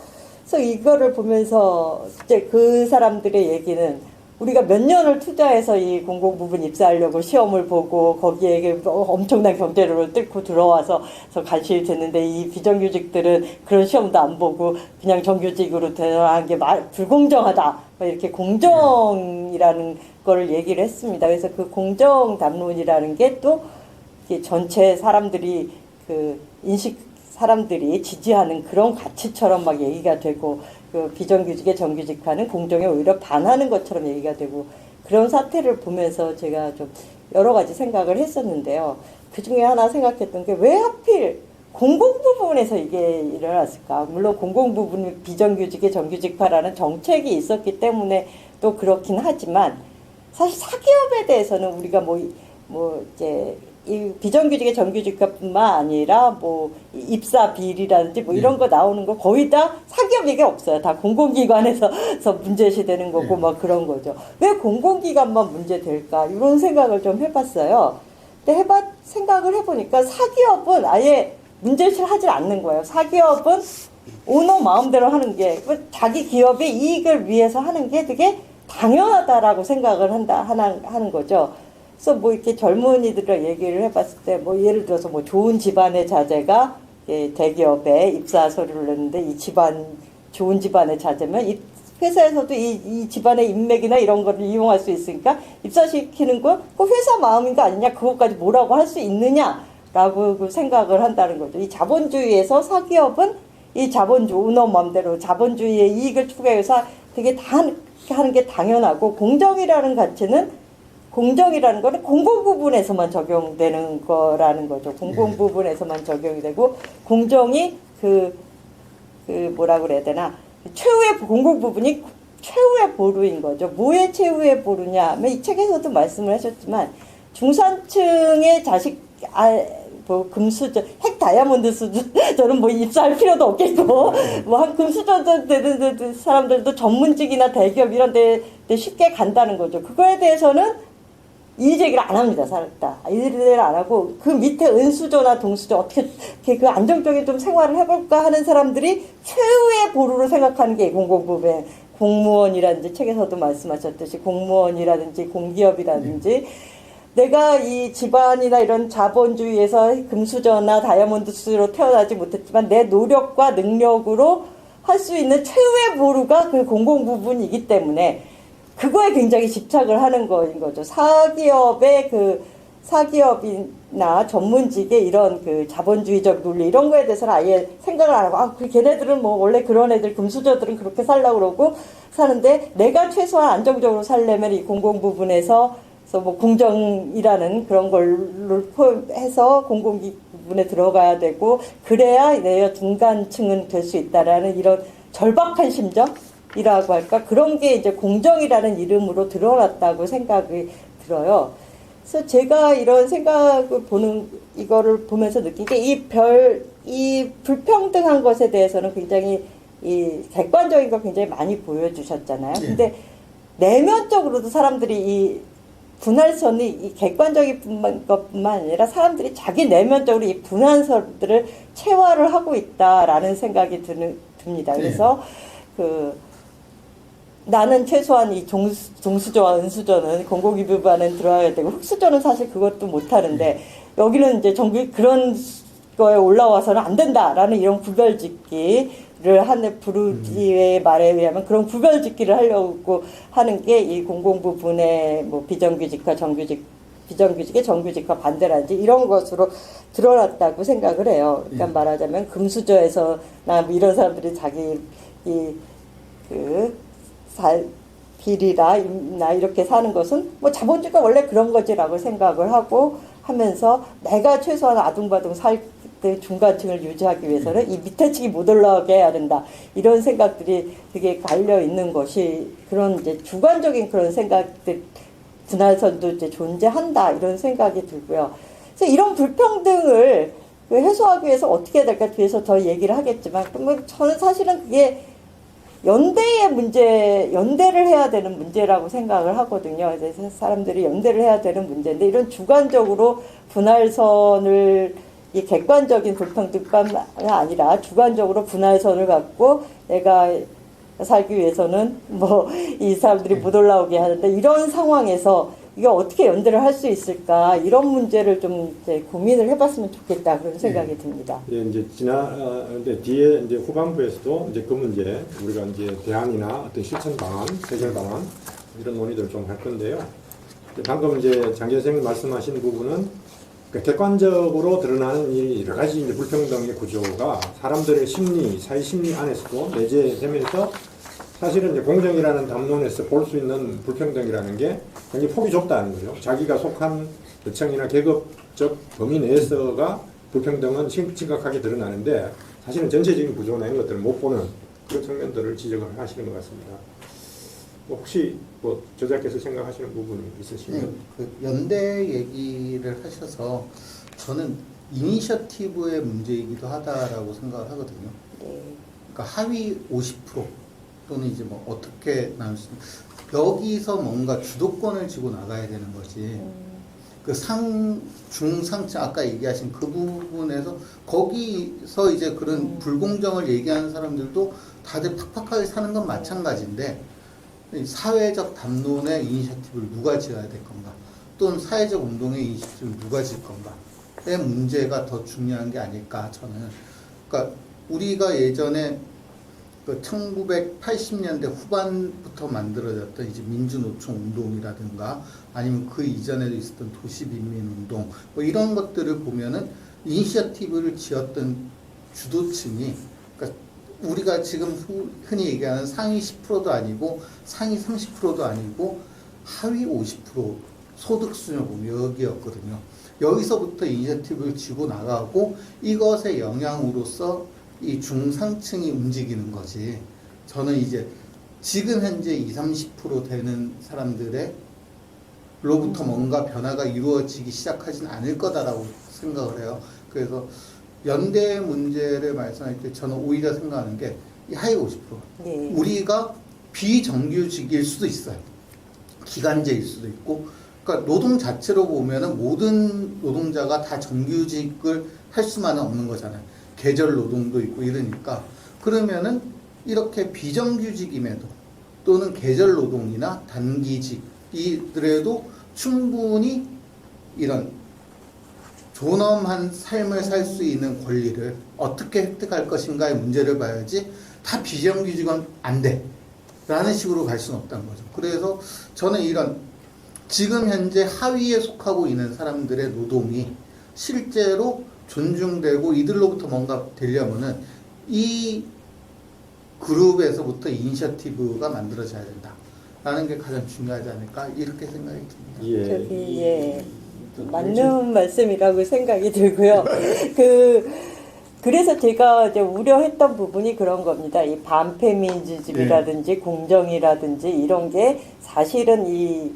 그래서 이거를 보면서 이제 그 사람들의 얘기는 우리가 몇 년을 투자해서 이 공공부문 입사하려고 시험을 보고 거기에 엄청난 경쟁률을 뚫고 들어와서 갈취를 됐는데, 이 비정규직들은 그런 시험도 안 보고 그냥 정규직으로 들어간 게 불공정하다, 이렇게 공정이라는 걸 얘기를 했습니다. 그래서 그 공정 담론이라는 게 또 전체 사람들이 사람들이 지지하는 그런 가치처럼 막 얘기가 되고, 그 비정규직의 정규직화는 공정에 오히려 반하는 것처럼 얘기가 되고, 그런 사태를 보면서 제가 좀 여러 가지 생각을 했었는데요. 그 중에 하나 생각했던 게 왜 하필 공공부문에서 이게 일어났을까? 물론 공공부문 비정규직의 정규직화라는 정책이 있었기 때문에 또 그렇긴 하지만, 사실 사기업에 대해서는 우리가 이제 이 비정규직의 정규직화뿐만 아니라 뭐 입사 비리라든지 뭐 이런 거 나오는 거 거의 다 사기업 얘기 없어요. 다 공공기관에서 문제시되는 거고 막 그런 거죠. 왜 공공기관만 문제될까? 이런 생각을 좀 해봤어요. 근데 생각을 해보니까 사기업은 아예 문제시하지 않는 거예요. 사기업은 오너 마음대로 하는 게, 자기 기업의 이익을 위해서 하는 게 되게 당연하다라고 생각을 하는 거죠. 그래서 뭐 이렇게 젊은이들과 얘기를 해봤을 때, 뭐 예를 들어서 뭐 좋은 집안의 자제가 대기업에 입사 서류를 냈는데, 좋은 집안의 자제면 회사에서도 이 집안의 인맥이나 이런 거를 이용할 수 있으니까 입사시키는 거 그 회사 마음인가 아니냐, 그것까지 뭐라고 할 수 있느냐라고 생각을 한다는 거죠. 이 자본주의에서 사기업은 이 오너 마음대로 자본주의의 이익을 추구해서 되게 다 하는 게 당연하고, 공정이라는 거는 공공부문에서만 적용되는 거라는 거죠. 공공부문에서만 적용이 되고, 공정이 뭐라 그래야 되나, 공공부문이 최후의 보루인 거죠. 뭐의 최후의 보루냐 하면, 이 책에서도 말씀을 하셨지만, 중산층의 금수저, 핵 다이아몬드 수준, 저는 뭐 입사할 필요도 없겠고, 한 금수저 되는 사람들도 전문직이나 대기업 이런 데 쉽게 간다는 거죠. 그거에 대해서는 이의제기를 안 합니다. 살았다. 이의제기를 안 하고 그 밑에 은수저나 동수저 어떻게 그 안정적인 좀 생활을 해볼까 하는 사람들이 최후의 보루로 생각하는 게 공공부문, 공무원이라든지 책에서도 말씀하셨듯이 공무원이라든지 공기업이라든지 내가 이 집안이나 이런 자본주의에서 금수저나 다이아몬드수로 태어나지 못했지만 내 노력과 능력으로 할 수 있는 최후의 보루가 그 공공부문이기 때문에 그거에 굉장히 집착을 하는 거인 거죠. 사기업이나 전문직의 이런 그 자본주의적 논리 이런 거에 대해서는 아예 생각을 안 하고 걔네들은 뭐 원래 그런 애들 금수저들은 그렇게 살려고 그러고 사는데 내가 최소한 안정적으로 살려면 이 공공부문에서 뭐 공정이라는 그런 걸로 포함해서 공공부문에 들어가야 되고 그래야 내가 중간층은 될 수 있다라는 이런 절박한 심정이라고 할까 그런 게 이제 공정이라는 이름으로 드러났다고 생각이 들어요. 그래서 제가 이런 생각을 이거를 보면서 느낀 게 이 불평등한 것에 대해서는 굉장히 이 객관적인 걸 굉장히 많이 보여주셨잖아요. 근데 내면적으로도 사람들이 이 분할선이 이 객관적인 것뿐만 아니라 사람들이 자기 내면적으로 이 분할선들을 체화를 하고 있다라는 생각이 듭니다. 그래서 나는 최소한 이 동수저와 은수저는 공공기부반은 들어가야 되고 흑수저는 사실 그것도 못하는데 여기는 이제 그런 거에 올라와서는 안 된다라는 이런 구별짓기를 하는 부르디의 말에 의하면 그런 구별짓기를 하려고 하는 게 이 공공부문의 뭐 비정규직과 비정규직의 정규직과 반대라든지 이런 것으로 드러났다고 생각을 해요. 그러니까 말하자면 금수저에서나 뭐 이런 사람들이 자기 비리나 이렇게 사는 것은 뭐 자본주의가 원래 그런 거지라고 생각을 하고 하면서 내가 최소한 아둥바둥 살 때 중간층을 유지하기 위해서는 이 밑에 층이 못 올라가게 해야 된다. 이런 생각들이 되게 갈려 있는 것이 그런 이제 주관적인 그런 생각들 분할선도 이제 존재한다. 이런 생각이 들고요. 그래서 이런 불평등을 해소하기 위해서 어떻게 해야 될까 뒤에서 더 얘기를 하겠지만 저는 사실은 그게 연대를 해야 되는 문제라고 생각을 하거든요. 그래서 사람들이 연대를 해야 되는 문제인데 이런 주관적으로 분할선을 이 객관적인 불평등뿐만 아니라 주관적으로 분할선을 갖고 내가 살기 위해서는 뭐 이 사람들이 못 올라오게 하는데 이런 상황에서 이거 어떻게 연대를 할 수 있을까 이런 문제를 좀 이제 고민을 해봤으면 좋겠다 그런 생각이 듭니다.
예, 이제 근데 뒤에 이제 후반부에서도 이제 그 문제 우리가 이제 대안이나 어떤 실천 방안, 해결 방안 이런 논의들을 좀 할 건데요. 방금 이제 장 선생님 말씀하신 부분은 객관적으로 드러나는 이 여러 가지 이제 불평등의 구조가 사람들의 심리, 사회 심리 안에서도 내재되면서 사실은 이제 공정이라는 담론에서 볼 수 있는 불평등이라는 게 굉장히 폭이 좁다는 거죠. 자기가 속한 계층이나 계급적 범위 내에서가 불평등은 심각하게 드러나는데 사실은 전체적인 구조나 이런 것들을 못 보는 그런 측면들을 지적을 하시는 것 같습니다. 혹시 뭐 저자께서 생각하시는 부분이 있으시면
그 연대 얘기를 하셔서 저는 이니셔티브의 문제이기도 하다라고 생각을 하거든요. 그러니까 하위 50% 또는 이제 뭐 어떻게 나눌 수 여기서 뭔가 주도권을 쥐고 나가야 되는 거지. 그 중상층 아까 얘기하신 그 부분에서 거기서 이제 그런 불공정을 얘기하는 사람들도 다들 팍팍하게 사는 건 마찬가지인데 사회적 담론의 이니셔티브를 누가 지어야 될 건가 또는 사회적 운동의 이니셔티브를 누가 질 건가의 문제가 더 중요한 게 아닐까 저는. 그러니까 우리가 예전에 그 1980년대 후반부터 만들어졌던 이제 민주노총 운동이라든가 아니면 그 이전에도 있었던 도시빈민운동 뭐 이런 것들을 보면은 이니셔티브를 지었던 주도층이 그러니까 우리가 지금 흔히 얘기하는 상위 10%도 아니고 상위 30%도 아니고 하위 50% 소득 수준을 보면 여기였거든요. 여기서부터 이니셔티브를 쥐고 나가고 이것의 영향으로서 이 중상층이 움직이는 거지. 저는 이제 지금 현재 20-30% 되는 사람들의 로부터 뭔가 변화가 이루어지기 시작하진 않을 거다라고 생각을 해요. 그래서 연대 문제를 말씀할 때 저는 오히려 생각하는 게 이 하위 50%. 우리가 비정규직일 수도 있어요. 기간제일 수도 있고. 그러니까 노동 자체로 보면은 모든 노동자가 다 정규직을 할 수만은 없는 거잖아요. 계절 노동도 있고 이러니까 그러면은 이렇게 비정규직임에도 또는 계절 노동이나 단기직이더라도 충분히 이런 존엄한 삶을 살 수 있는 권리를 어떻게 획득할 것인가의 문제를 봐야지 다 비정규직은 안 돼. 라는 식으로 갈 수는 없다는 거죠. 그래서 저는 이런 지금 현재 하위에 속하고 있는 사람들의 노동이 실제로 존중되고 이들로부터 뭔가 되려면은 이 그룹에서부터 이니셔티브가 만들어져야 된다. 라는 게 가장 중요하지 않을까 이렇게 생각이 듭니다.
저기 예 맞는 말씀이라고 생각이 들고요. 그래서 제가 이제 우려했던 부분이 그런 겁니다. 이 반페미니즘이라든지 공정이라든지 이런 게 사실은 이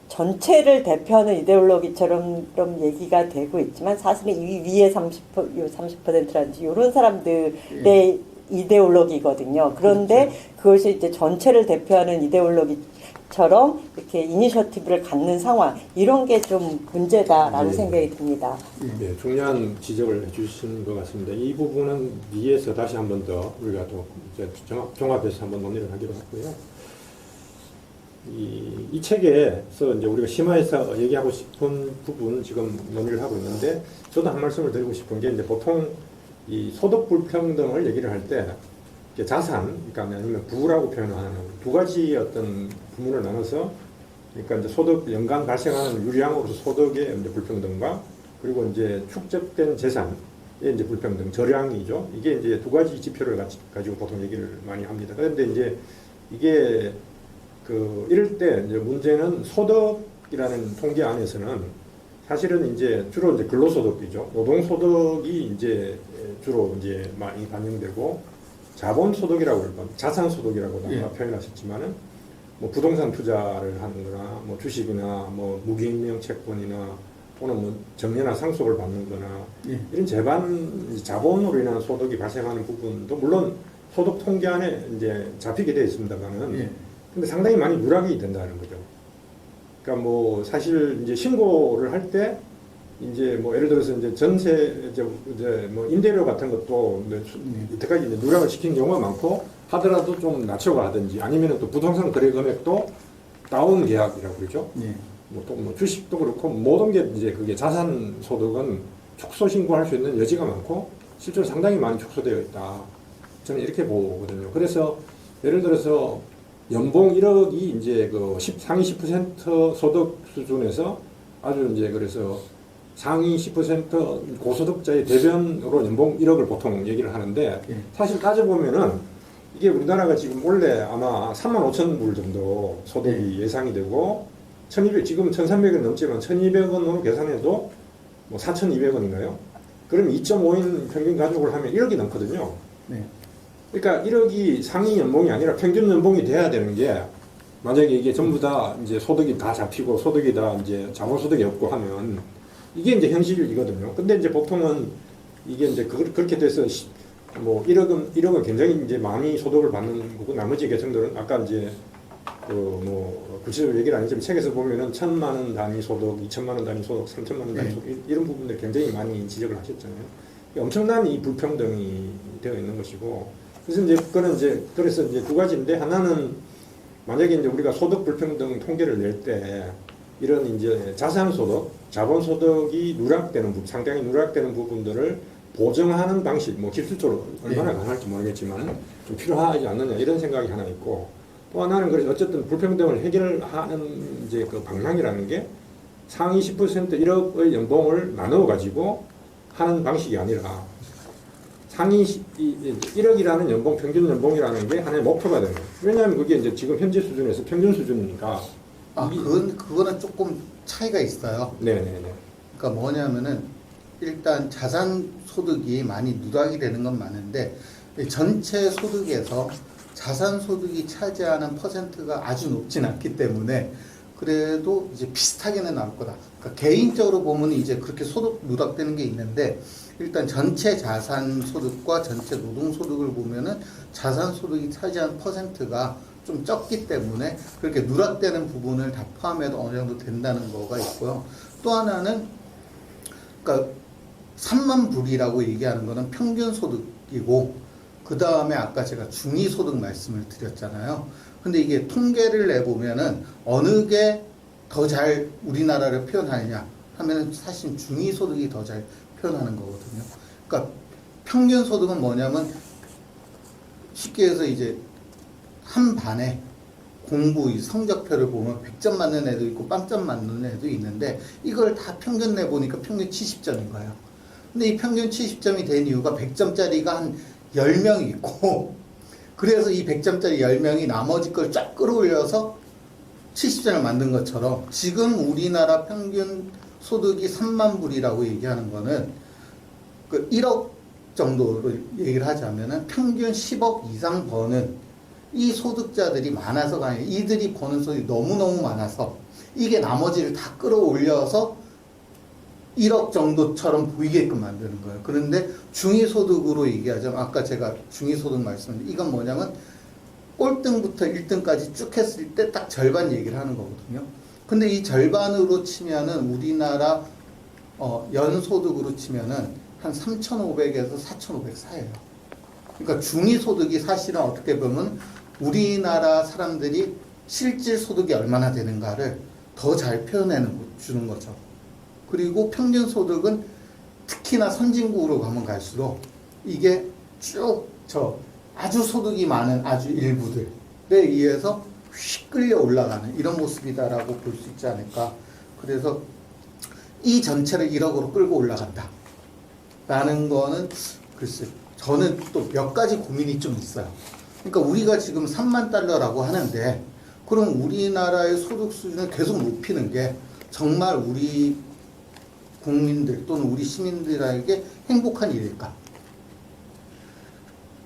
전체를 대표하는 이데올로기처럼 얘기가 되고 있지만 사실은 이 위에 30%라든지 이런 사람들의 이데올로기거든요. 그런데 그것이 이제 전체를 대표하는 이데올로기처럼 이렇게 이니셔티브를 갖는 상황 이런 게 좀 문제다라고 생각이 듭니다.
네, 중요한 지적을 해주신 것 같습니다. 이 부분은 위에서 다시 한 번 더 우리가 또 이제 종합해서 한번 논의를 하기로 했고요. 이 책에서 이제 우리가 심화해서 얘기하고 싶은 부분 지금 논의를 하고 있는데 저도 한 말씀을 드리고 싶은 게 이제 보통 이 소득 불평등을 얘기를 할 때 자산, 그러니까 아니면 부라고 표현하는 두 가지 어떤 부문을 나눠서 그러니까 이제 소득 연간 발생하는 유량으로서 소득의 이제 불평등과 그리고 이제 축적된 재산의 이제 불평등, 저량이죠. 이게 이제 두 가지 지표를 가지고 보통 얘기를 많이 합니다. 그런데 이제 이게 이럴 때 이제 문제는 소득이라는 통계 안에서는 사실은 이제 주로 이제 근로소득이죠. 노동소득이 이제 주로 이제 많이 반영되고 자본소득이라고 그럴까, 자산소득이라고 아까 표현하셨지만은 뭐 부동산 투자를 하는거나 뭐 주식이나 뭐 무기익명 채권이나 또는 뭐 정년화 상속을 받는거나 이런 자본으로 인한 소득이 발생하는 부분도 물론 소득 통계 안에 이제 잡히게 되어 있습니다만은 근데 상당히 많이 누락이 된다는 거죠. 그러니까 뭐 사실 이제 신고를 할 때 이제 뭐 예를 들어서 이제 전세 이제 뭐 임대료 같은 것도 이때까지 이제 누락을 시킨 경우가 많고 하더라도 좀 낮춰가든지 아니면 또 부동산 거래 금액도 다운 계약이라고 그러죠. 뭐 또 뭐 주식도 그렇고 모든 게 이제 그게 자산 소득은 축소 신고할 수 있는 여지가 많고 실제로 상당히 많이 축소되어 있다. 저는 이렇게 보거든요. 그래서 예를 들어서 연봉 1억이 이제 상위 10% 소득 수준에서 아주 이제 그래서 상위 10% 고소득자의 대변으로 연봉 1억을 보통 얘기를 하는데 사실 따져보면은 이게 우리나라가 지금 원래 아마 35,000불 정도 소득이 예상이 되고 1,200, 지금 1,300원 넘지만 1,200원으로 계산해도 뭐 4,200원인가요? 그럼 2.5인 평균 가족을 하면 1억이 넘거든요. 그러니까 1억이 상위 연봉이 아니라 평균 연봉이 돼야 되는 게 만약에 이게 전부 다 이제 소득이 다 잡히고 소득이 다 이제 자본소득이 없고 하면 이게 이제 현실이거든요. 근데 이제 보통은 이게 이제 그렇게 돼서 뭐 1억은 굉장히 이제 많이 소득을 받는 거고 나머지 계층들은 아까 이제 뭐 구체적으로 얘기를 안 했지만 책에서 보면은 1,000만 원 단위 소득, 2,000만 원 단위 소득, 3,000만 원 단위 소득 이런 부분들 굉장히 많이 지적을 하셨잖아요. 엄청난 이 불평등이 되어 있는 것이고 그래서 이제 그래서 이제 두 가지인데 하나는 만약에 이제 우리가 소득 불평등 통계를 낼 때 이런 이제 자산소득, 자본소득이 상당히 누락되는 부분들을 보정하는 방식, 뭐 기술적으로 얼마나 가능할지 모르겠지만 좀 필요하지 않느냐 이런 생각이 하나 있고 또 하나는 그래서 어쨌든 불평등을 해결하는 이제 그 방향이라는 게 상위 10% 1억의 연봉을 나누어 가지고 하는 방식이 아니라 상위 1억이라는 연봉, 평균 연봉이라는 게 하나의 목표가 되는 거예요. 왜냐하면 그게 이제 지금 현재 수준에서 평균 수준이니까.
그거는 조금 차이가 있어요.
네네네.
그러니까 뭐냐면은 일단 자산 소득이 많이 누락이 되는 건 많은데 전체 소득에서 자산 소득이 차지하는 퍼센트가 아주 높진 않기 때문에 그래도 이제 비슷하게는 나올 거다. 그러니까 개인적으로 보면 이제 그렇게 소득 누락되는 게 있는데 일단 전체 자산 소득과 전체 노동 소득을 보면은 자산 소득이 차지한 퍼센트가 좀 적기 때문에 그렇게 누락되는 부분을 다 포함해도 어느 정도 된다는 거가 있고요. 또 하나는 그러니까 3만 불이라고 얘기하는 거는 평균 소득이고 그 다음에 아까 제가 중위 소득 말씀을 드렸잖아요. 근데 이게 통계를 내보면은 어느 게 더 잘 우리나라를 표현하느냐 하면은 사실 중위 소득이 더 잘 표현하는 거거든요. 그러니까 평균 소득은 뭐냐면 쉽게 해서 이제 한 반에 공부 이 성적표를 보면 100점 맞는 애도 있고 빵점 맞는 애도 있는데 이걸 다 평균 내보니까 평균 70점인 거예요. 근데 이 평균 70점이 된 이유가 100점짜리가 한 10명이 있고 그래서 이 100점짜리 10명이 나머지 걸 쫙 끌어올려서 70점을 만든 것처럼 지금 우리나라 평균 소득이 3만 불이라고 얘기하는 거는 그 1억 정도로 얘기를 하자면은 평균 10억 이상 버는 이 소득자들이 많아서가 아니라 이들이 버는 소득이 너무너무 많아서 이게 나머지를 다 끌어올려서 1억 정도처럼 보이게끔 만드는 거예요. 그런데 중위소득으로 얘기하자면 아까 제가 중위소득 말씀드렸는데 이건 뭐냐면 꼴등부터 1등까지 쭉 했을 때 딱 절반 얘기를 하는 거거든요. 근데 이 절반으로 치면은 우리나라 연소득으로 치면은 한 3,500에서 4,500 사이에요. 그러니까 중위소득이 사실은 어떻게 보면 우리나라 사람들이 실질 소득이 얼마나 되는가를 더 잘 주는 거죠. 그리고 평균 소득은 특히나 선진국으로 가면 갈수록 이게 쭉 아주 소득이 많은 아주 일부들에 의해서 휙 끌려 올라가는 이런 모습이다라고 볼 수 있지 않을까. 그래서 이 전체를 1억으로 끌고 올라간다 라는 거는 글쎄 저는 또 몇 가지 고민이 좀 있어요. 그러니까 우리가 지금 3만 달러라고 하는데 그럼 우리나라의 소득 수준을 계속 높이는 게 정말 우리 국민들 또는 우리 시민들에게 행복한 일일까?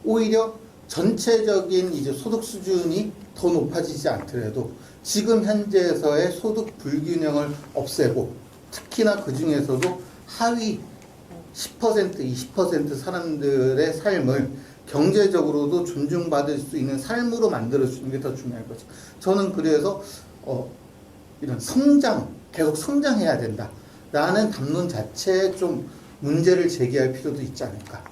오히려 전체적인 이제 소득 수준이 더 높아지지 않더라도 지금 현재에서의 소득 불균형을 없애고 특히나 그 중에서도 하위 10%, 20% 사람들의 삶을 경제적으로도 존중받을 수 있는 삶으로 만들어주는 게 더 중요할 거죠. 저는 그래서 이런 계속 성장해야 된다 라는 담론 자체에 좀 문제를 제기할 필요도 있지 않을까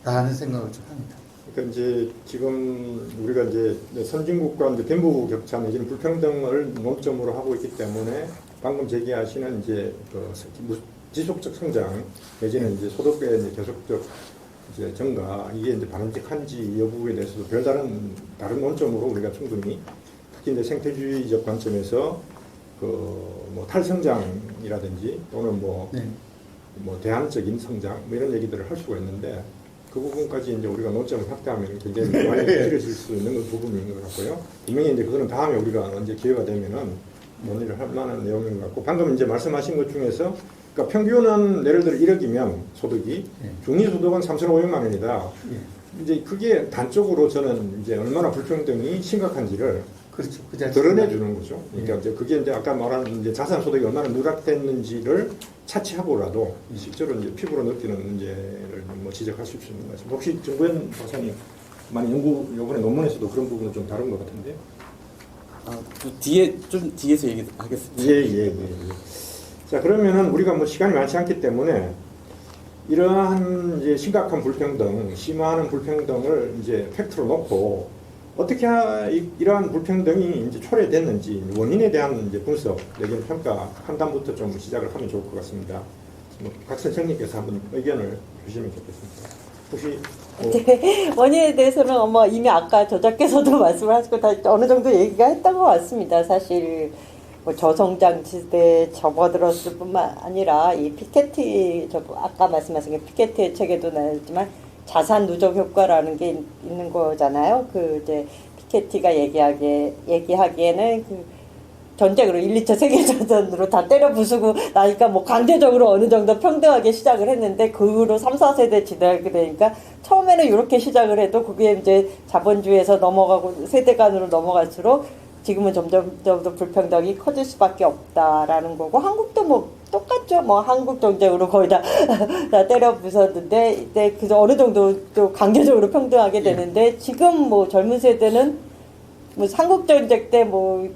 라는 생각을 좀 합니다.
그러니까 이제 지금 우리가 이제 선진국과 이제 빈부 격차 내지는 불평등을 논점으로 하고 있기 때문에 방금 제기하시는 이제 그 지속적 성장 내지는 이제 소득의 이제 계속적 이제 증가 이게 이제 바람직한지 여부에 대해서도 별다른 다른 논점으로 우리가 충분히 특히 이제 생태주의적 관점에서 그 뭐 탈성장이라든지 또는 뭐 대안적인 성장 뭐 이런 얘기들을 할 수가 있는데 그 부분까지 이제 우리가 논점을 확대하면 굉장히 많이 길어질 수 있는 그 부분인 것 같고요. 분명히 이제 그거는 다음에 우리가 언제 기회가 되면은 논의를 할 만한 내용인 것 같고 방금 이제 말씀하신 것 중에서 그러니까 평균은 예를 들어 1억이면 소득이 중위소득은 3,500만 원이다. 이제 그게 단적으로 저는 이제 얼마나 불평등이 심각한지를
그렇죠.
드러내 주는 거죠. 그러니까 이제 그게 이제 아까 말한 이제 자산 소득이 얼마나 누락됐는지를 차치하고라도 실제로 이제 피부로 느끼는 문제를 뭐 지적하실 수 있는 거죠. 혹시 정구현 박사님 많이 요번에 논문에서도 그런 부분을 좀 다룬 것 같은데.
뒤에서 얘기하겠습니다.
예. 자, 그러면은 우리가 뭐 시간이 많지 않기 때문에 이러한 이제 심각한 불평등, 심화하는 불평등을 이제 팩트로 놓고 어떻게 이러한 불평등이 이제 초래됐는지 원인에 대한 이제 분석, 내지는 평가 판단부터 좀 시작을 하면 좋을 것 같습니다. 박 선생님께서 한번 의견을 주시면 좋겠습니다. 혹시
네, 원인에 대해서는 이미 아까 저자께서도 말씀을 하시고 다 어느 정도 얘기가 했던 것 같습니다. 사실 뭐 저성장 시대에 접어들었을 뿐만 아니라 이 피케티 아까 말씀하신 게 피케티의 책에도 나왔지만 자산 누적 효과라는 게 있는 거잖아요. 그 이제 피케티가 얘기하기에는 그 전쟁으로 1, 2차 세계대전으로 다 때려 부수고 나니까 뭐 강제적으로 어느 정도 평등하게 시작을 했는데 그 후로 3, 4세대 지나게 되니까 처음에는 이렇게 시작을 해도 그게 이제 자본주의에서 넘어가고 세대 간으로 넘어갈수록 지금은 점점 더 불평등이 커질 수밖에 없다라는 거고 한국도 뭐 똑같죠. 뭐 한국 전쟁으로 거의 다 때려 부쉈는데 이때 그 어느 정도 또 강제적으로 평등하게 되는데 지금 뭐 젊은 세대는 뭐 삼국전쟁 때 뭐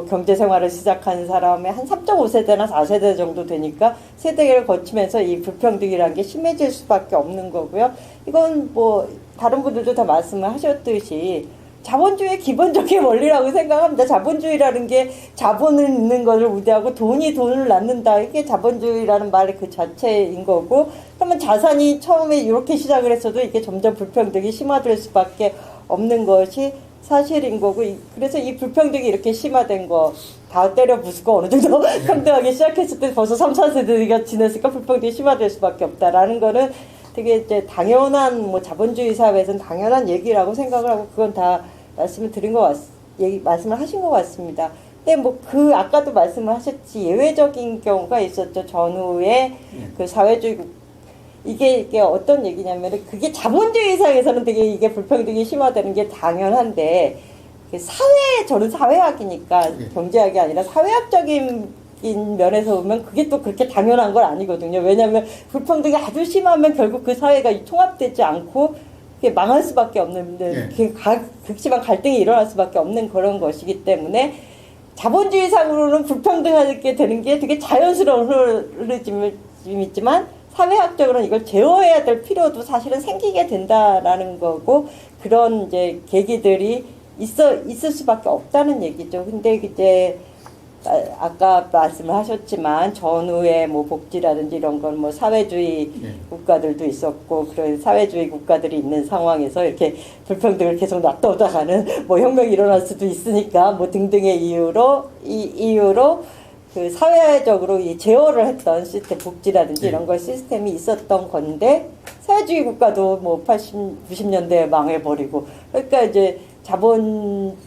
경제 생활을 시작한 사람의 한 3.5세대나 4세대 정도 되니까 세대를 거치면서 이 불평등이라는 게 심해질 수밖에 없는 거고요. 이건 뭐 다른 분들도 다 말씀을 하셨듯이 자본주의의 기본적인 원리라고 생각합니다. 자본주의라는 게 자본을 있는 것을 우대하고 돈이 돈을 낳는다. 이게 자본주의라는 말의 그 자체인 거고, 그러면 자산이 처음에 이렇게 시작을 했어도 이게 점점 불평등이 심화될 수밖에 없는 것이 사실인 거고, 그래서 이 불평등이 이렇게 심화된 거 다 때려 부수고 어느 정도 평등하게 시작했을 때 벌써 3, 4세대가 지냈으니까 불평등이 심화될 수밖에 없다라는 거는 되게 이제 당연한 뭐 자본주의 사회에서는 당연한 얘기라고 생각을 하고 그건 다 말씀을 드린 것 말씀을 하신 것 같습니다. 근데 뭐 그 아까도 말씀을 하셨지 예외적인 경우가 있었죠. 전후에 그 사회주의 이게 어떤 얘기냐면은 그게 자본주의 사회에서는 되게 이게 불평등이 심화되는 게 당연한데 저는 사회학이니까 경제학이 아니라 사회학적인 면에서 보면 그게 또 그렇게 당연한 건 아니거든요. 왜냐하면 불평등이 아주 심하면 결국 그 사회가 통합되지 않고 망할 수밖에 없는 극심한 갈등이 일어날 수밖에 없는 그런 것이기 때문에 자본주의상으로는 불평등하게 되는 게 되게 자연스러운 흐름이지만 사회학적으로는 이걸 제어해야 될 필요도 사실은 생기게 된다라는 거고 그런 이제 계기들이 있을 수밖에 없다는 얘기죠. 근데 이제 아까 말씀을 하셨지만 전후에 뭐 복지라든지 이런 건 뭐 사회주의 국가들도 있었고 그런 사회주의 국가들이 있는 상황에서 이렇게 불평등을 계속 놔두다가는 뭐 혁명이 일어날 수도 있으니까 뭐 등등의 이유로 그 사회적으로 이 제어를 했던 시스템 복지라든지 이런 걸 시스템이 있었던 건데 사회주의 국가도 뭐 80, 90년대에 망해버리고 그러니까 이제 자본주의의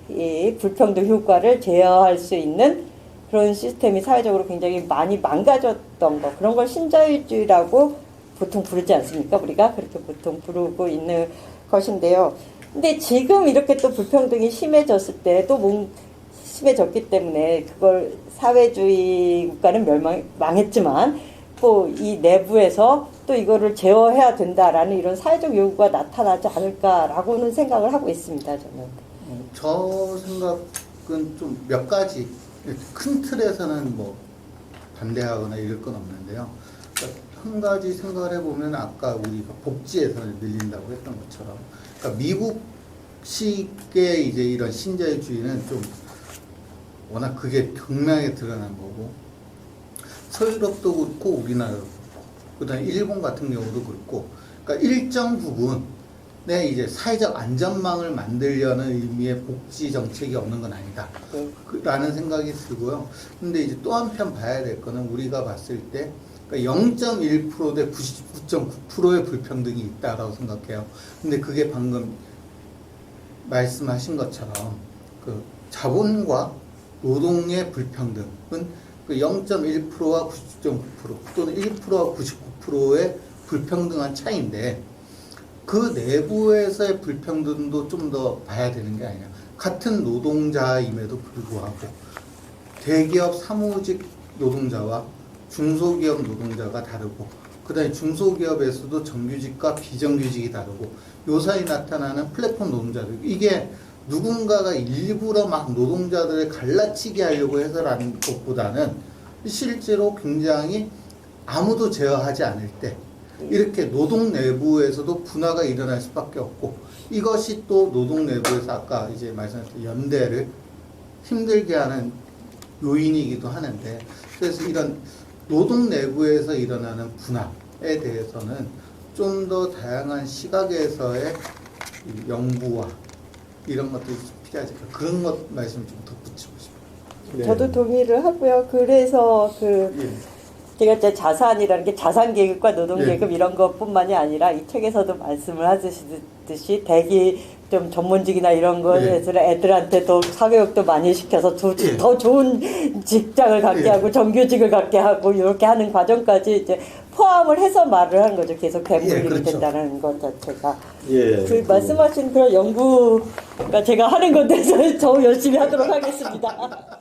이 불평등 효과를 제어할 수 있는 그런 시스템이 사회적으로 굉장히 많이 망가졌던 거 그런 걸 신자유주의라고 보통 부르지 않습니까? 우리가 그렇게 보통 부르고 있는 것인데요. 근데 지금 이렇게 또 불평등이 심해졌을 때 또 심해졌기 때문에 그걸 사회주의 국가는 망했지만 또 이 내부에서 또 이거를 제어해야 된다라는 이런 사회적 요구가 나타나지 않을까라고는 생각을 하고 있습니다. 저는.
저 생각은 좀 몇 가지 큰 틀에서는 뭐 반대하거나 이럴 건 없는데요. 그러니까 한 가지 생각을 해보면 아까 우리가 복지에서는 밀린다고 했던 것처럼 그러니까 미국식의 이제 이런 신자유주의는 좀 워낙 그게 극명하게 드러난 거고 서유럽도 그렇고 우리나라도 그렇고 그다음에 일본 같은 경우도 그렇고 그러니까 일정 부분의 이제 사회적 안전망을 만들려는 의미의 복지 정책이 없는 건 아니다 라는 생각이 들고요. 근데 이제 또 한편 봐야 될 거는 우리가 봤을 때 그러니까 0.1% 대 99.9%의 불평등이 있다라고 생각해요. 근데 그게 방금 말씀하신 것처럼 그 자본과 노동의 불평등은 그 0.1%와 99.9% 또는 1%와 99%의 불평등한 차이인데 그 내부에서의 불평등도 좀 더 봐야 되는 게 아니냐. 같은 노동자임에도 불구하고 대기업 사무직 노동자와 중소기업 노동자가 다르고 그 다음에 중소기업에서도 정규직과 비정규직이 다르고 요 사이 나타나는 플랫폼 노동자들 이게 누군가가 일부러 막 노동자들을 갈라치게 하려고 해서라는 것보다는 실제로 굉장히 아무도 제어하지 않을 때 이렇게 노동 내부에서도 분화가 일어날 수밖에 없고 이것이 또 노동 내부에서 아까 이제 말씀하셨던 연대를 힘들게 하는 요인이기도 하는데 그래서 이런 노동 내부에서 일어나는 분화에 대해서는 좀 더 다양한 시각에서의 연구와 이런 것들이 필요하지. 그런 것 말씀 좀 덧붙이고 싶어요.
네.
저도 동의를 하고요. 그래서 제가 이제 자산이라는 게 자산 계급과 노동 계급 이런 것뿐만이 아니라 이 책에서도 말씀을 하듯이 대기 좀 전문직이나 이런 거에서 애들한테 더 사교육도 많이 시켜서 더 좋은 직장을 갖게 하고 정규직을 갖게 하고 이렇게 하는 과정까지 이제 포함을 해서 말을 하는 거죠. 계속 배분이
그렇죠.
된다는 것 자체가.
예.
말씀하신 그런 연구가 제가 하는 건데서 더 열심히 하도록 하겠습니다.